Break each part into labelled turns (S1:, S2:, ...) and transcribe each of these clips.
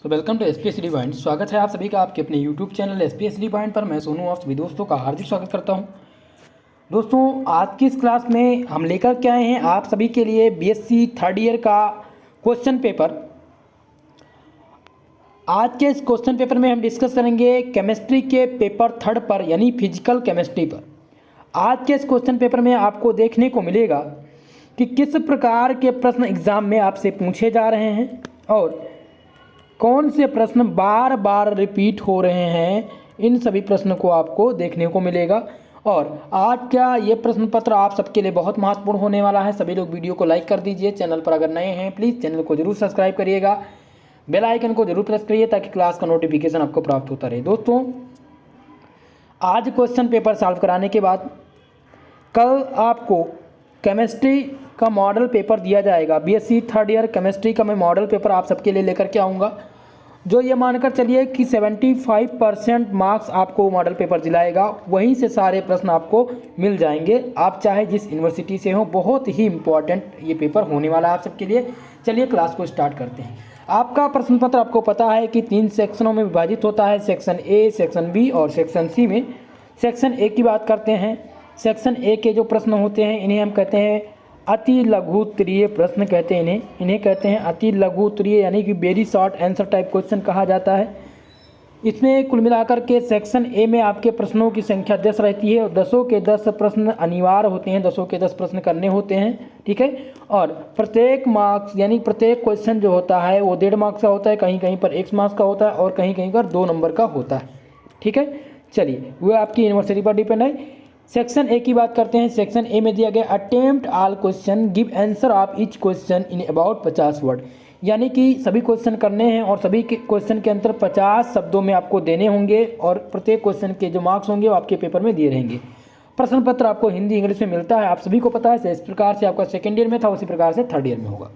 S1: Welcome to एसपीएसडी point. स्वागत है आप सभी का आपके अपने यूट्यूब चैनल एसपीएसडी पॉइंट पर। मैं सोनू आप सभी दोस्तों का हार्दिक स्वागत करता हूं। दोस्तों, आज की इस क्लास में हम लेकर के आए हैं आप सभी के लिए बीएससी थर्ड ईयर का क्वेश्चन पेपर। आज के इस क्वेश्चन पेपर में हम डिस्कस करेंगे केमिस्ट्री के पेपर थर्ड पर, यानी फिजिकल केमिस्ट्री पर। आज के इस क्वेश्चन पेपर में आपको देखने को मिलेगा कि किस प्रकार के प्रश्न एग्जाम में आपसे पूछे जा रहे हैं और कौन से प्रश्न बार बार रिपीट हो रहे हैं। इन सभी प्रश्नों को आपको देखने को मिलेगा और आज का ये प्रश्न पत्र आप सबके लिए बहुत महत्वपूर्ण होने वाला है। सभी लोग वीडियो को लाइक कर दीजिए। चैनल पर अगर नए हैं प्लीज़ चैनल को जरूर सब्सक्राइब करिएगा, बेल आइकन को जरूर प्रेस करिए ताकि क्लास का नोटिफिकेशन आपको प्राप्त होता रहे। दोस्तों, आज क्वेश्चन पेपर सॉल्व कराने के बाद कल आपको केमिस्ट्री का मॉडल पेपर दिया जाएगा। बीएससी थर्ड ईयर केमिस्ट्री का मैं मॉडल पेपर आप सबके लिए लेकर के आऊँगा, जो ये मानकर चलिए कि 75% मार्क्स आपको मॉडल पेपर दिलाएगा। वहीं से सारे प्रश्न आपको मिल जाएंगे, आप चाहे जिस यूनिवर्सिटी से हो। बहुत ही इंपॉर्टेंट ये पेपर होने वाला है आप सबके लिए। चलिए क्लास को स्टार्ट करते हैं। आपका प्रश्न पत्र आपको पता है कि 3 सेक्शनों में विभाजित होता है, सेक्शन ए, सेक्शन बी और सेक्शन सी में। सेक्शन ए की बात करते हैं। सेक्शन ए के जो प्रश्न होते हैं इन्हें हम कहते हैं अति लघु उत्तरीय प्रश्न कहते हैं। इन्हें कहते हैं अति लघु उत्तरीय, यानी कि very short answer type question कहा जाता है। इसमें कुल मिलाकर के सेक्शन ए में आपके प्रश्नों की संख्या 10 रहती है और 10 के 10 प्रश्न अनिवार्य होते हैं, 10 के 10 प्रश्न करने होते हैं, ठीक है। और प्रत्येक मार्क्स यानी प्रत्येक क्वेश्चन जो होता है वो 1.5 मार्क्स का होता है, कहीं कहीं पर 1 मार्क्स का होता है और कहीं कहीं पर 2 नंबर का होता है, ठीक है। चलिए, वो आपकी यूनिवर्सिटी पर डिपेंड है। सेक्शन ए की बात करते हैं। सेक्शन ए में दिया गया attempt all question, give answer of each question in about 50 word, यानी कि सभी क्वेश्चन करने हैं और सभी के क्वेश्चन के अंतर 50 शब्दों में आपको देने होंगे और प्रत्येक क्वेश्चन के जो मार्क्स होंगे वो आपके पेपर में दिए रहेंगे। प्रश्न पत्र आपको हिंदी इंग्लिश में मिलता है, आप सभी को पता है। इस प्रकार से आपका सेकेंड ईयर में था, उसी प्रकार से थर्ड ईयर में होगा।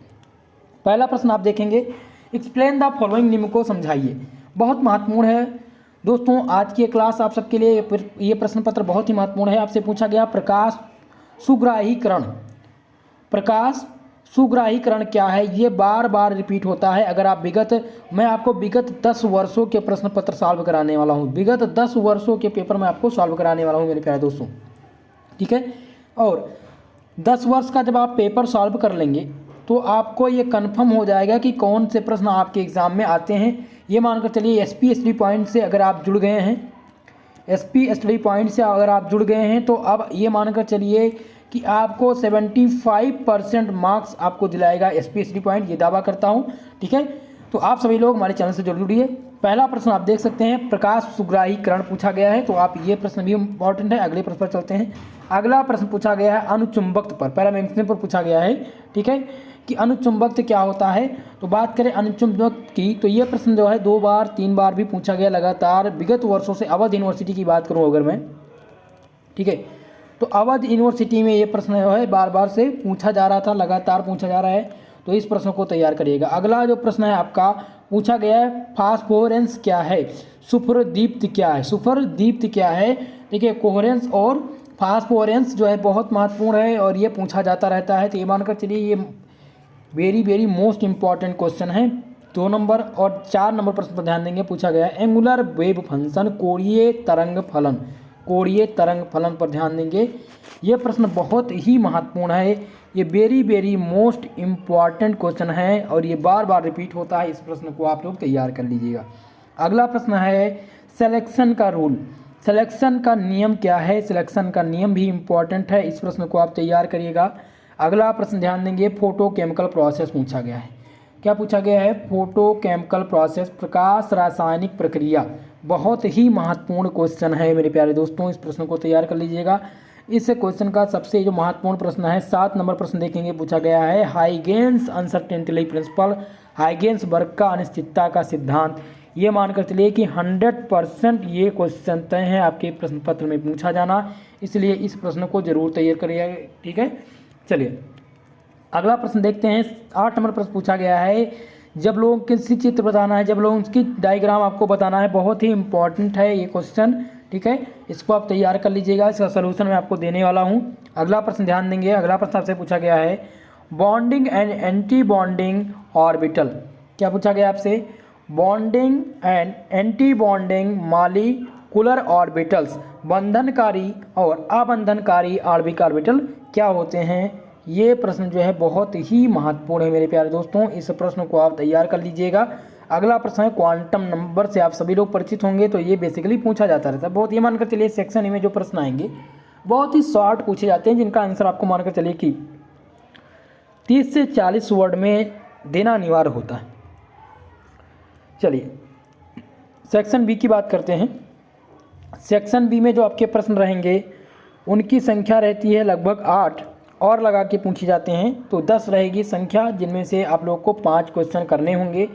S1: पहला प्रश्न आप देखेंगे, एक्सप्लेन द फॉलोइंग, निम्न को समझाइए। बहुत महत्वपूर्ण है दोस्तों आज की क्लास आप सबके लिए। ये प्रश्न पत्र बहुत ही महत्वपूर्ण है। आपसे पूछा गया प्रकाश सुग्राहीकरण। प्रकाश सुग्राहीकरण क्या है, ये बार बार रिपीट होता है। अगर आप मैं आपको विगत 10 वर्षों के प्रश्न पत्र सॉल्व कराने वाला हूँ। विगत 10 वर्षों के पेपर मैं आपको सॉल्व कराने वाला हूँ मेरे प्यारे दोस्तों, ठीक है। और 10 वर्ष का जब आप पेपर सॉल्व कर लेंगे तो आपको ये कन्फर्म हो जाएगा कि कौन से प्रश्न आपके एग्ज़ाम में आते हैं। ये मानकर चलिए एसपी स्टडी पॉइंट से अगर आप जुड़ गए हैं, एसपी स्टडी पॉइंट से अगर आप जुड़ गए हैं तो अब ये मानकर चलिए कि आपको 75% मार्क्स आपको दिलाएगा एसपी स्टडी पॉइंट, ये दावा करता हूँ, ठीक है। तो आप सभी लोग हमारे चैनल से जुड़िए। पहला प्रश्न आप देख सकते हैं, प्रकाश सुग्राहीकरण पूछा गया है, तो आप ये प्रश्न भी इंपॉर्टेंट है। अगले प्रश्न पर चलते हैं। अगला प्रश्न पूछा गया है अनुचुंबकत्व पर, पैरामैग्नेटिज्म पर पूछा गया है, ठीक है, कि अनुचुंबकत्व क्या होता है। तो बात करें अनुचुंबकत्व की तो ये प्रश्न जो है 2 बार 3 बार भी पूछा गया लगातार विगत वर्षों से। अवध यूनिवर्सिटी की बात करूँ अगर मैं, ठीक है, तो अवध यूनिवर्सिटी में ये प्रश्न जो है बार बार से पूछा जा रहा था, लगातार पूछा जा रहा है, तो इस प्रश्न को तैयार करिएगा। अगला जो प्रश्न है आपका पूछा गया है फास्फोरेंस क्या है, सुपरदीप्ति क्या है। सुपरदीप्ति क्या है, देखिए कोहेरेंस और फास्फोरेंस जो है बहुत महत्वपूर्ण है और ये पूछा जाता रहता है। तो ये मानकर चलिए ये very very most important question है। 2 नंबर और 4 नंबर प्रश्न पर ध्यान देंगे। पूछा गया है एंगुलर वेव फंक्शन, कोणीय तरंग फलन, कोणीय तरंग फलन पर ध्यान देंगे। ये प्रश्न बहुत ही महत्वपूर्ण है, ये very very most important question है और ये बार बार रिपीट होता है। इस प्रश्न को आप लोग तैयार कर लीजिएगा। अगला प्रश्न है सिलेक्शन का रूल, सिलेक्शन का नियम क्या है। सिलेक्शन का नियम भी इम्पॉर्टेंट है, इस प्रश्न को आप तैयार करिएगा। अगला प्रश्न ध्यान देंगे, फोटोकेमिकल प्रोसेस पूछा गया है। क्या पूछा गया है, फोटोकेमिकल प्रोसेस, प्रकाश रासायनिक प्रक्रिया। बहुत ही महत्वपूर्ण क्वेश्चन है मेरे प्यारे दोस्तों, इस प्रश्न को तैयार कर लीजिएगा। इस क्वेश्चन का सबसे जो महत्वपूर्ण प्रश्न है 7 नंबर प्रश्न देखेंगे। पूछा गया है हाइगेन्स अनसर्टेनिटी प्रिंसिपल, हाइगेन्स वर्ग का अनिश्चितता का सिद्धांत। ये मानकर चलिए कि 100% ये क्वेश्चन तय है आपके प्रश्न पत्र में पूछा जाना, इसलिए इस प्रश्न को जरूर तैयार करिएगा, ठीक है। चलिए अगला प्रश्न देखते हैं। 8 नंबर प्रश्न पूछा गया है, जब लोगों किसी चित्र बताना है, जब लोगों की डायग्राम आपको बताना है। बहुत ही इंपॉर्टेंट है ये क्वेश्चन, ठीक है, इसको आप तैयार कर लीजिएगा। इसका सलूशन मैं आपको देने वाला हूँ। अगला प्रश्न ध्यान देंगे। अगला प्रश्न आपसे पूछा गया है bonding and antibonding orbital. क्या पूछा गया आपसे, bonding and antibonding molecular orbitals, बंधनकारी और अबंधनकारी आणविक ऑर्बिटल क्या होते हैं? ये प्रश्न जो है बहुत ही महत्वपूर्ण है मेरे प्यारे दोस्तों, इस प्रश्न को आप तैयार कर लीजिएगा। अगला प्रश्न है क्वांटम नंबर से आप सभी लोग परिचित होंगे, तो ये बेसिकली पूछा जाता रहता है। बहुत ये मानकर चलिए सेक्शन में जो प्रश्न आएंगे बहुत ही शॉर्ट पूछे जाते हैं, जिनका आंसर आपको मानकर चलिए कि 30 से 40 वर्ड में देना अनिवार्य होता है। चलिए सेक्शन बी की बात करते हैं। सेक्शन बी में जो आपके प्रश्न रहेंगे उनकी संख्या रहती है लगभग 8 और लगा के पूछे जाते हैं, तो 10 रहेगी संख्या, जिनमें से आप लोग को 5 क्वेश्चन करने होंगे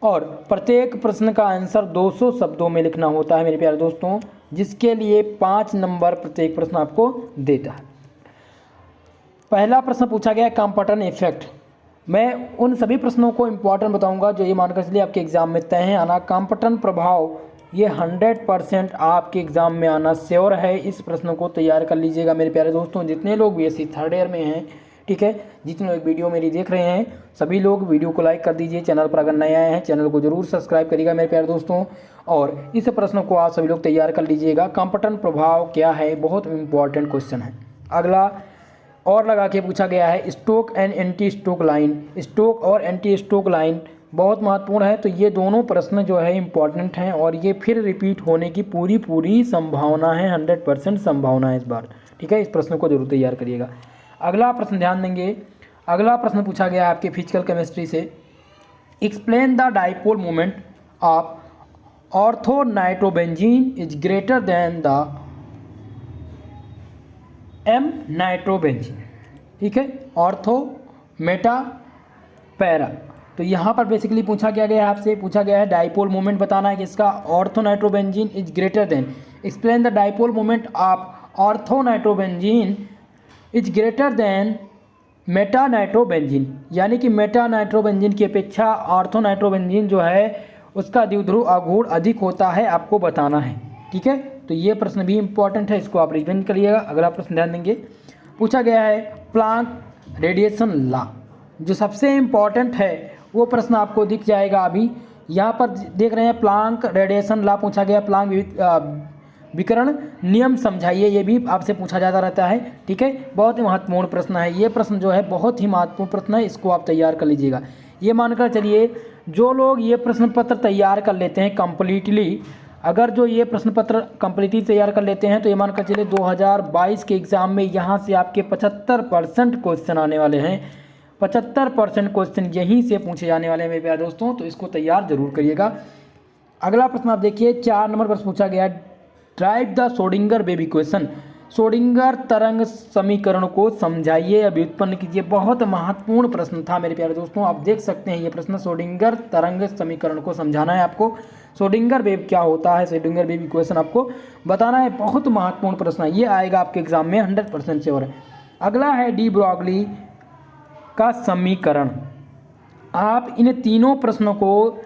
S1: और प्रत्येक प्रश्न का आंसर 200 शब्दों में लिखना होता है मेरे प्यारे दोस्तों, जिसके लिए 5 नंबर प्रत्येक प्रश्न आपको देता है। पहला प्रश्न पूछा गया है कॉम्पटन इफेक्ट। मैं उन सभी प्रश्नों को इम्पोर्टेंट बताऊंगा जो ये मानकर चलिए आपके एग्जाम में तय हैं आना। कॉम्पटन प्रभाव ये 100% आपके एग्जाम में आना श्योर है। इस प्रश्न को तैयार कर लीजिएगा मेरे प्यारे दोस्तों। जितने लोग बीएससी थर्ड ईयर में हैं, ठीक है, जितने लोग वीडियो मेरी देख रहे हैं, सभी लोग वीडियो को लाइक कर दीजिए। चैनल पर अगर नए आए हैं चैनल को जरूर सब्सक्राइब करिएगा मेरे प्यारे दोस्तों, और इस प्रश्न को आप सभी लोग तैयार कर लीजिएगा। कॉम्पटन प्रभाव क्या है, बहुत इंपॉर्टेंट क्वेश्चन है। अगला और लगा के पूछा गया है stoke and anti stoke line. Stoke और एंटी स्टोक लाइन बहुत महत्वपूर्ण है, तो ये दोनों प्रश्न जो है इंपॉर्टेंट हैं और ये फिर रिपीट होने की पूरी संभावना है, 100% संभावना है इस बार, ठीक है। इस प्रश्न को जरूर तैयार करिएगा। अगला प्रश्न ध्यान देंगे। अगला प्रश्न पूछा गया है आपके फिजिकल केमिस्ट्री से, explain the dipole moment of orthonitrobenzene is greater than the M nitrobenzene, ठीक है, ऑर्थो मेटा पैरा। तो यहाँ पर बेसिकली पूछा क्या गया है, आपसे पूछा गया है डाइपोल मोमेंट बताना है किसका, orthonitrobenzene is greater than, explain the dipole moment of orthonitrobenzene is greater than meta nitrobenzene, यानी कि मेटा नाइट्रोबेंजीन की अपेक्षा ऑर्थोनाइट्रोबेंजीन जो है उसका द्विध्रुव आघूर्ण अधिक होता है, आपको बताना है, ठीक है। तो ये प्रश्न भी इंपॉर्टेंट है, इसको आप रिवीजन करिएगा। अगला प्रश्न ध्यान देंगे। पूछा गया है प्लांक रेडिएशन लॉ, जो सबसे इम्पॉर्टेंट है वो प्रश्न आपको दिख जाएगा अभी। यहाँ पर देख रहे हैं प्लांक रेडिएशन लॉ पूछा गया, प्लांक विकिरण नियम समझाइए, ये भी आपसे पूछा जाता रहता है, ठीक है। बहुत ही महत्वपूर्ण प्रश्न है ये प्रश्न, जो है बहुत ही महत्वपूर्ण प्रश्न है, इसको आप तैयार कर लीजिएगा। ये मानकर चलिए जो लोग ये प्रश्न पत्र तैयार कर लेते हैं कम्प्लीटली, अगर जो ये प्रश्न पत्र कम्प्लीटली तैयार कर लेते हैं तो ये मानकर चलिए 2022 के एग्ज़ाम में यहाँ से आपके 75% क्वेश्चन आने वाले हैं। 75% क्वेश्चन यहीं से पूछे जाने वाले हैं मेरे प्यारे दोस्तों, तो इसको तैयार जरूर करिएगा। अगला प्रश्न आप देखिए, 4 नंबर प्रश्न पूछा गया, drive the Schrodinger wave equation, Schrodinger तरंग समीकरण को समझाइए या व्युत्पन्न कीजिए। बहुत महत्वपूर्ण प्रश्न था मेरे प्यारे दोस्तों, आप देख सकते हैं ये प्रश्न, श्रोडिंगर तरंग समीकरण को समझाना है आपको। श्रोडिंगर वेव क्या होता है, श्रोडिंगर वेव इक्वेशन आपको बताना है, बहुत महत्वपूर्ण प्रश्न है, ये आएगा आपके एग्जाम में 100% श्योर है। अगला है डी ब्रॉगली का समीकरण। आप इन तीनों प्रश्नों को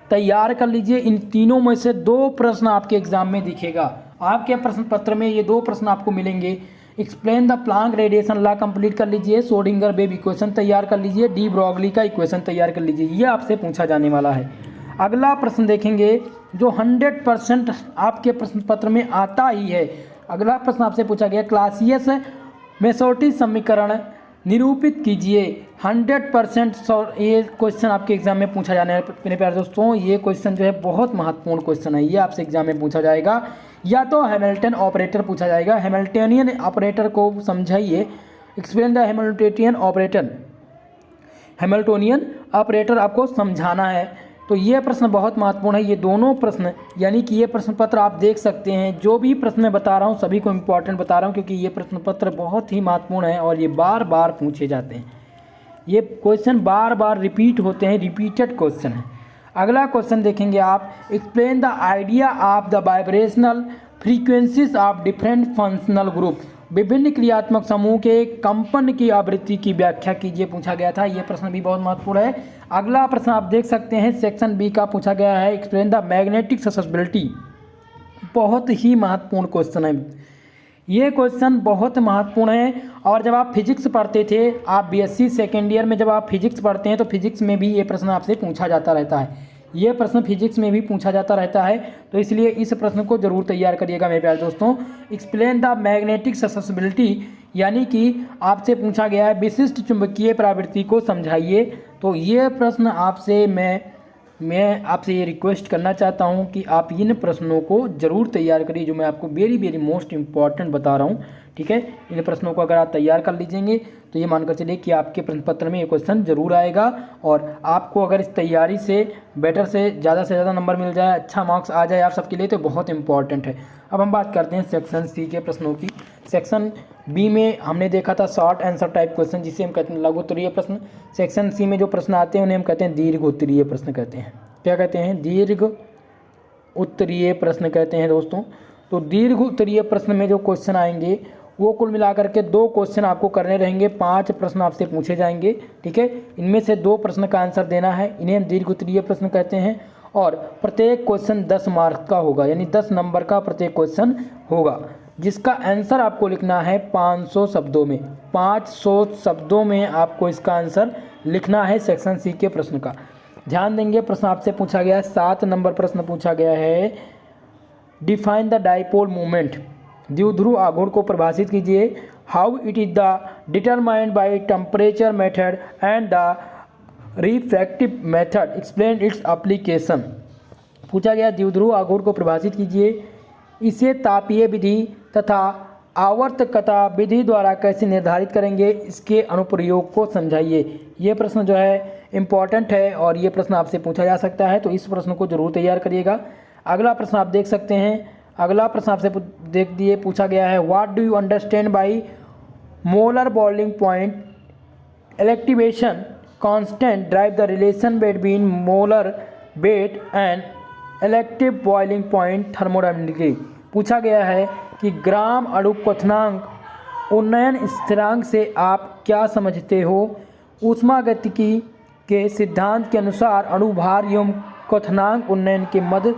S1: तैयार कर लीजिए। इन तीनों में से 2 प्रश्न आपके एग्जाम में दिखेगा, आपके प्रश्न पत्र में ये 2 प्रश्न आपको मिलेंगे। Explain the Planck radiation law complete कर लीजिए, श्रोडिंगर वेव इक्वेशन तैयार कर लीजिए, डी ब्रॉगली का इक्वेशन तैयार कर लीजिए, ये आपसे पूछा जाने वाला है। अगला प्रश्न देखेंगे जो 100% आपके प्रश्न पत्र में आता ही है। अगला प्रश्न आपसे पूछा गया, क्लासियस मेसोटी समीकरण निरूपित कीजिए। 100% ये क्वेश्चन आपके एग्जाम में पूछा जाने वाला मेरे प्यारे दोस्तों, ये क्वेश्चन जो है बहुत महत्वपूर्ण क्वेश्चन है, ये आपसे एग्जाम में पूछा जाएगा। या तो हैमिल्टन ऑपरेटर पूछा जाएगा, हैमिल्टनियन ऑपरेटर को समझाइए, explain the Hamiltonian operator, Hamiltonian operator आपको समझाना है। तो ये प्रश्न बहुत महत्वपूर्ण है, ये दोनों प्रश्न, यानी कि ये प्रश्न पत्र आप देख सकते हैं, जो भी प्रश्न मैं बता रहा हूँ सभी को इम्पोर्टेंट बता रहा हूँ, क्योंकि ये प्रश्न पत्र बहुत ही महत्वपूर्ण है और ये बार बार पूछे जाते हैं, ये क्वेश्चन बार बार रिपीट होते हैं, रिपीटेड क्वेश्चन है। अगला क्वेश्चन देखेंगे आप, explain the idea of the vibrational frequencies of different functional group, विभिन्न क्रियात्मक समूह के कंपन की आवृत्ति की व्याख्या कीजिए, पूछा गया था। यह प्रश्न भी बहुत महत्वपूर्ण है। अगला प्रश्न आप देख सकते हैं सेक्शन बी का पूछा गया है, एक्सप्लेन द मैग्नेटिक ससेप्टिबिलिटी, बहुत ही महत्वपूर्ण क्वेश्चन है। ये क्वेश्चन बहुत महत्वपूर्ण है, और जब आप फिजिक्स पढ़ते थे, आप बीएससी सेकेंड ईयर में जब आप फिजिक्स पढ़ते हैं तो फिजिक्स में भी ये प्रश्न आपसे पूछा जाता रहता है। ये प्रश्न फिजिक्स में भी पूछा जाता रहता है, तो इसलिए इस प्रश्न को जरूर तैयार करिएगा मेरे प्यारे दोस्तों। एक्सप्लेन द मैग्नेटिक ससेसिबिलिटी, यानी कि आपसे पूछा गया है विशिष्ट चुंबकीय प्रवृत्ति को समझाइए। तो ये प्रश्न आपसे मैं आपसे ये रिक्वेस्ट करना चाहता हूँ कि आप इन प्रश्नों को ज़रूर तैयार करिए, जो मैं आपको वेरी मोस्ट इम्पॉर्टेंट बता रहा हूँ। ठीक है, इन प्रश्नों को अगर आप तैयार कर लीजिएंगे तो ये मानकर चलिए कि आपके प्रश्न पत्र में ये क्वेश्चन जरूर आएगा, और आपको अगर इस तैयारी से बेटर से ज़्यादा नंबर मिल जाए, अच्छा मार्क्स आ जाए आप सबके लिए, तो बहुत इंपॉर्टेंट है। अब हम बात करते हैं सेक्शन सी के प्रश्नों की। सेक्शन बी में हमने देखा था शॉर्ट आंसर टाइप क्वेश्चन, जिसे हम कहते हैं लघु उत्तरीय प्रश्न। सेक्शन सी में जो प्रश्न आते हैं उन्हें हम कहते हैं दीर्घ उत्तरीय प्रश्न कहते हैं। क्या कहते हैं? दीर्घ उत्तरीय प्रश्न कहते हैं दोस्तों। तो दीर्घ उत्तरीय प्रश्न में जो क्वेश्चन आएंगे वो कुल मिलाकर के 2 क्वेश्चन आपको करने रहेंगे, 5 प्रश्न आपसे पूछे जाएंगे। ठीक है, इनमें से 2 प्रश्न का आंसर देना है, इन्हें हम दीर्घ उत्तरीय प्रश्न कहते हैं। और प्रत्येक क्वेश्चन 10 मार्क्स का होगा, यानी 10 नंबर का प्रत्येक क्वेश्चन होगा, जिसका आंसर आपको लिखना है 500 शब्दों में। 500 शब्दों में आपको इसका आंसर लिखना है सेक्शन सी के प्रश्न का। ध्यान देंगे, प्रश्न आपसे पूछा गया है, 7 नंबर प्रश्न पूछा गया है, डिफाइन द डाइपोल मूवमेंट, द्विध्रुव आघूर्ण को परिभाषित कीजिए। How it is the determined by temperature method and the refractive method, explain its application. पूछा गया द्विध्रुव आघूर्ण को परिभाषित कीजिए, इसे तापीय विधि तथा आवर्तकता विधि द्वारा कैसे निर्धारित करेंगे, इसके अनुप्रयोग को समझाइए। ये प्रश्न जो है इम्पॉर्टेंट है और ये प्रश्न आपसे पूछा जा सकता है, तो इस प्रश्न को जरूर तैयार करिएगा। अगला प्रश्न आप देख सकते हैं, अगला प्रश्न आपसे देख दिए पूछा गया है, what do you understand by molar boiling point elevation constant derive the relation between molar weight and इलेक्टिव बॉइलिंग पॉइंट थर्मोडायनेमिकली। पूछा गया है कि ग्राम अणु क्वथनांक उन्नयन स्थिरांक से आप क्या समझते हो? ऊष्मागतिकी के सिद्धांत के अनुसार अणुभार एवं क्वथनांक उन्नयन के मध्य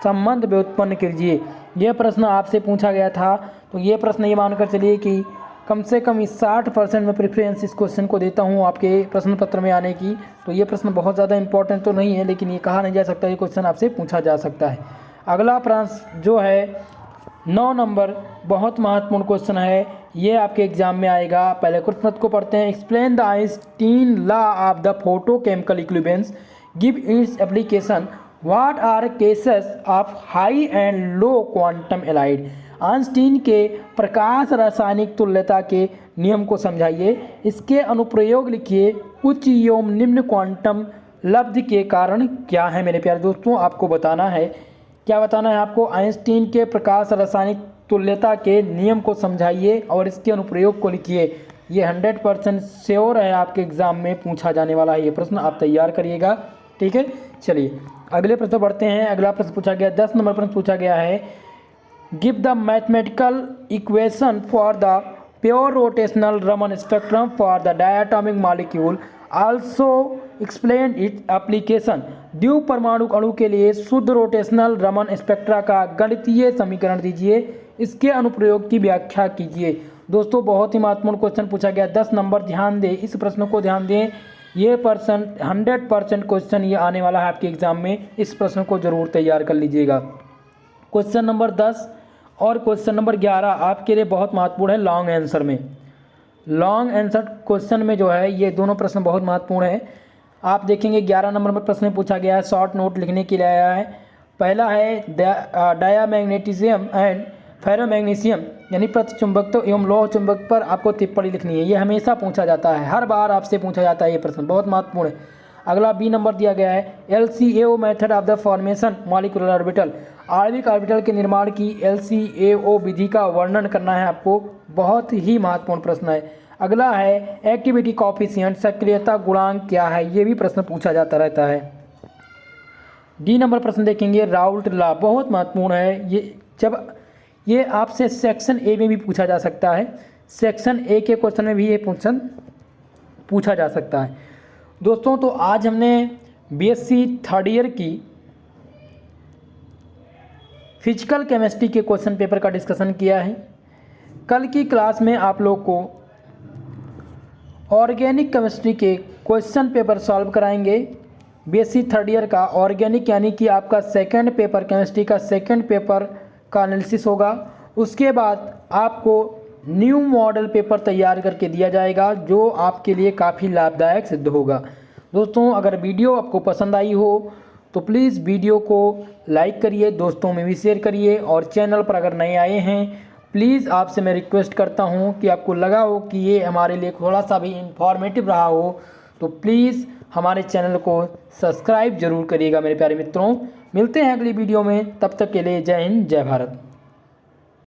S1: संबंध व्युत्पन्न कीजिए। यह प्रश्न आपसे पूछा गया था, तो ये प्रश्न ये मानकर चलिए कि कम से कम इस 60% में प्रेफरेंस इस क्वेश्चन को देता हूँ आपके प्रश्न पत्र में आने की। तो ये प्रश्न बहुत ज़्यादा इंपॉर्टेंट तो नहीं है, लेकिन ये कहा नहीं जा सकता, ये क्वेश्चन आपसे पूछा जा सकता है। अगला प्रश्न जो है 9 नंबर, बहुत महत्वपूर्ण क्वेश्चन है, ये आपके एग्जाम में आएगा। पहले क्वेश्चन को पढ़ते हैं। Explain the Einstein law of the photochemical equivalence, give its application, what are cases of high and low quantum yield. Einstein के प्रकाश रासायनिक तुल्यता के नियम को समझाइए, इसके अनुप्रयोग लिखिए, उच्च एवं निम्न क्वांटम लब्ध के कारण क्या है। मेरे प्यारे दोस्तों, आपको बताना है, क्या बताना है आपको? आइंस्टीन के प्रकाश रासायनिक तुल्यता के नियम को समझाइए और इसके अनुप्रयोग को लिखिए। ये 100% श्योर है आपके एग्जाम में पूछा जाने वाला है ये प्रश्न, आप तैयार करिएगा। ठीक है, चलिए अगले प्रश्न बढ़ते हैं। अगला प्रश्न पूछा गया, 10 नंबर प्रश्न पूछा गया है, give the mathematical equation for the pure rotational Raman spectrum for the diatomic molecule, also explain its application. द्विव परमाणु अणु के लिए शुद्ध रोटेशनल रमन स्पेक्ट्रा का गणितीय समीकरण दीजिए, इसके अनुप्रयोग की व्याख्या कीजिए। दोस्तों, बहुत ही महत्वपूर्ण क्वेश्चन पूछा गया, 10 नंबर, ध्यान दें, इस प्रश्न को ध्यान दें। ये 100% क्वेश्चन ये आने वाला है आपके एग्जाम में, इस प्रश्न को जरूर तैयार कर लीजिएगा। क्वेश्चन नंबर 10 और क्वेश्चन नंबर 11 आपके लिए बहुत महत्वपूर्ण है लॉन्ग आंसर में। लॉन्ग आंसर क्वेश्चन में जो है ये दोनों प्रश्न बहुत महत्वपूर्ण है। आप देखेंगे 11 नंबर में प्रश्न पूछा गया है, शॉर्ट नोट लिखने के लिए आया है। पहला है डायामैग्नेटिज्म एंड फेरोमैग्नीशियम, यानी प्रतिचुंबकत्व एवं लौह चुंबक पर आपको टिप्पणी लिखनी है। ये हमेशा पूछा जाता है, हर बार आपसे पूछा जाता है, ये प्रश्न बहुत महत्वपूर्ण है। अगला बी नंबर दिया गया है, LCAO method of the formation molecular orbital, आणविक ऑर्बिटल के निर्माण की LCAO विधि का वर्णन करना है आपको, बहुत ही महत्वपूर्ण प्रश्न है। अगला है एक्टिविटी कोएफिशिएंट, सक्रियता गुणांक क्या है, ये भी प्रश्न पूछा जाता रहता है। डी नंबर प्रश्न देखेंगे, राउल्ट लॉ, बहुत महत्वपूर्ण है। ये आपसे सेक्शन ए में भी पूछा जा सकता है, सेक्शन ए के क्वेश्चन में भी ये क्वेश्चन पूछा जा सकता है। दोस्तों, तो आज हमने BSc थर्ड ईयर की फिजिकल केमिस्ट्री के क्वेश्चन पेपर का डिस्कशन किया है। कल की क्लास में आप लोग को ऑर्गेनिक केमिस्ट्री के क्वेश्चन पेपर सॉल्व कराएंगे। बीएससी थर्ड ईयर का ऑर्गेनिक यानी कि आपका सेकंड पेपर केमिस्ट्री का सेकंड पेपर का एनालिसिस होगा। उसके बाद आपको न्यू मॉडल पेपर तैयार करके दिया जाएगा जो आपके लिए काफ़ी लाभदायक सिद्ध होगा। दोस्तों अगर वीडियो आपको पसंद आई हो तो प्लीज़ वीडियो को लाइक करिए, दोस्तों में भी शेयर करिए और चैनल पर अगर नए आए हैं प्लीज़ आपसे मैं रिक्वेस्ट करता हूं कि आपको लगा हो कि ये हमारे लिए थोड़ा सा भी इंफॉर्मेटिव रहा हो तो प्लीज़ हमारे चैनल को सब्सक्राइब जरूर करिएगा मेरे प्यारे मित्रों। मिलते हैं अगली वीडियो में, तब तक के लिए जय हिंद जय भारत।